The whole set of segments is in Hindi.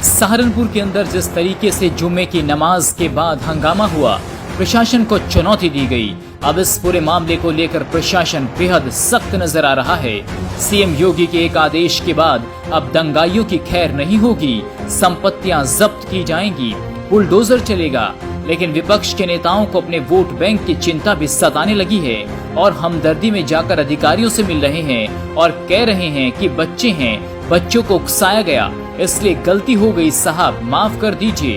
सहारनपुर के अंदर जिस तरीके से जुम्मे की नमाज के बाद हंगामा हुआ, प्रशासन को चुनौती दी गई। अब इस पूरे मामले को लेकर प्रशासन बेहद सख्त नजर आ रहा है। सीएम योगी के एक आदेश के बाद अब दंगाइयों की खैर नहीं होगी, संपत्तियां जब्त की जाएंगी, बुलडोजर चलेगा। लेकिन विपक्ष के नेताओं को अपने वोट बैंक की चिंता भी सताने लगी है और हमदर्दी में जाकर अधिकारियों से मिल रहे हैं और कह रहे हैं कि बच्चे हैं, बच्चों को उकसाया गया, इसलिए गलती हो गई साहब, माफ कर दीजिए।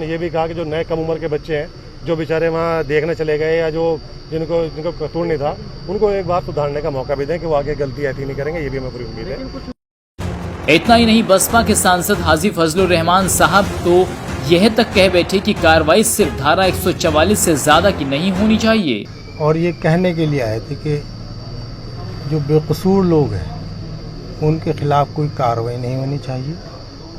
ये भी कहा कि जो नए कम उम्र के बच्चे हैं, जो बेचारे वहाँ देखने चले गए या जो जिनको कसूर नहीं था, उनको एक बार सुधारने का मौका भी दें कि वो आगे गलती ऐसी नहीं करेंगे। ये भी हमें पूरी उम्मीद है। इतना ही नहीं, बसपा के सांसद हाजी फजलुर रहमान साहब तो यह तक कह बैठे कि कार्रवाई सिर्फ धारा 144 से ज्यादा की नहीं होनी चाहिए। और ये कहने के लिए आए थे कि जो बेकसूर लोग हैं उनके खिलाफ कोई कार्रवाई नहीं होनी चाहिए,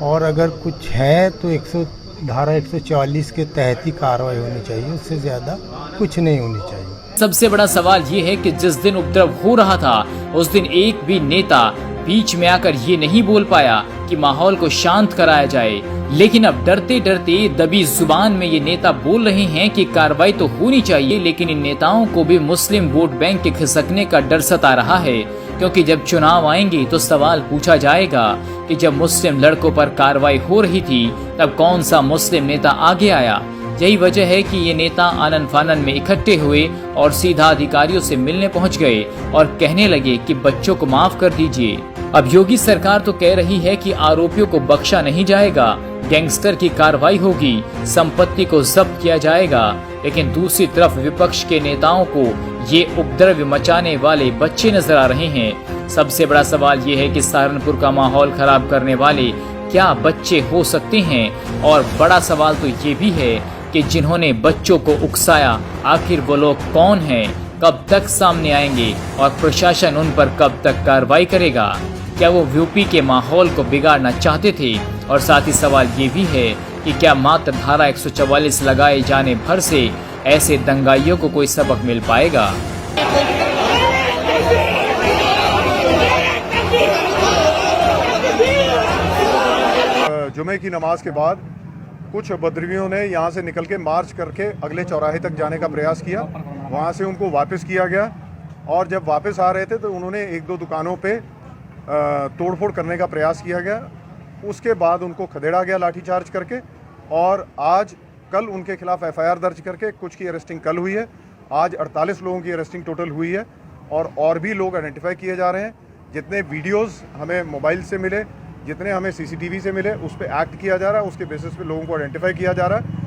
और अगर कुछ है तो धारा 144 के तहत ही कार्रवाई होनी चाहिए, उससे ज्यादा कुछ नहीं होनी चाहिए। सबसे बड़ा सवाल ये है कि जिस दिन उपद्रव हो रहा था उस दिन एक भी नेता बीच में आकर ये नहीं बोल पाया कि माहौल को शांत कराया जाए। लेकिन अब डरते डरते दबी जुबान में ये नेता बोल रहे हैं कि कार्रवाई तो होनी चाहिए, लेकिन इन नेताओं को भी मुस्लिम वोट बैंक के खिसकने का डर सता रहा है, क्योंकि जब चुनाव आएंगे तो सवाल पूछा जाएगा कि जब मुस्लिम लड़कों पर कार्रवाई हो रही थी तब कौन सा मुस्लिम नेता आगे आया। यही वजह है कि ये नेता आनन फानन में इकट्ठे हुए और सीधा अधिकारियों से मिलने पहुंच गए और कहने लगे कि बच्चों को माफ कर दीजिए। अब योगी सरकार तो कह रही है कि आरोपियों को बख्शा नहीं जाएगा, गैंगस्टर की कार्रवाई होगी, संपत्ति को जब्त किया जाएगा। लेकिन दूसरी तरफ विपक्ष के नेताओं को ये उपद्रव मचाने वाले बच्चे नजर आ रहे हैं। सबसे बड़ा सवाल ये है कि सहारनपुर का माहौल खराब करने वाले क्या बच्चे हो सकते हैं? और बड़ा सवाल तो ये भी है कि जिन्होंने बच्चों को उकसाया, आखिर वो लोग कौन हैं, कब तक सामने आएंगे और प्रशासन उन पर कब तक कार्रवाई करेगा? क्या वो यूपी के माहौल को बिगाड़ना चाहते थे? और साथ ही सवाल ये भी है कि क्या मात्र धारा 144 लगाए जाने भर से ऐसे दंगाइयों को कोई सबक मिल पाएगा? जुमे की नमाज के बाद कुछ बदरवियों ने यहाँ से निकल के मार्च करके अगले चौराहे तक जाने का प्रयास किया। वहाँ से उनको वापस किया गया और जब वापस आ रहे थे तो उन्होंने एक दो दुकानों पे तोड़फोड़ करने का प्रयास किया गया। उसके बाद उनको खदेड़ा गया लाठीचार्ज करके, और आज कल उनके खिलाफ एफआईआर दर्ज करके कुछ की अरेस्टिंग कल हुई है। आज 48 लोगों की अरेस्टिंग टोटल हुई है और भी लोग आइडेंटिफाई किए जा रहे हैं। जितने वीडियोस हमें मोबाइल से मिले, जितने हमें सीसीटीवी से मिले, उस पर एक्ट किया जा रहा है, उसके बेसिस पे लोगों को आइडेंटिफाई किया जा रहा है।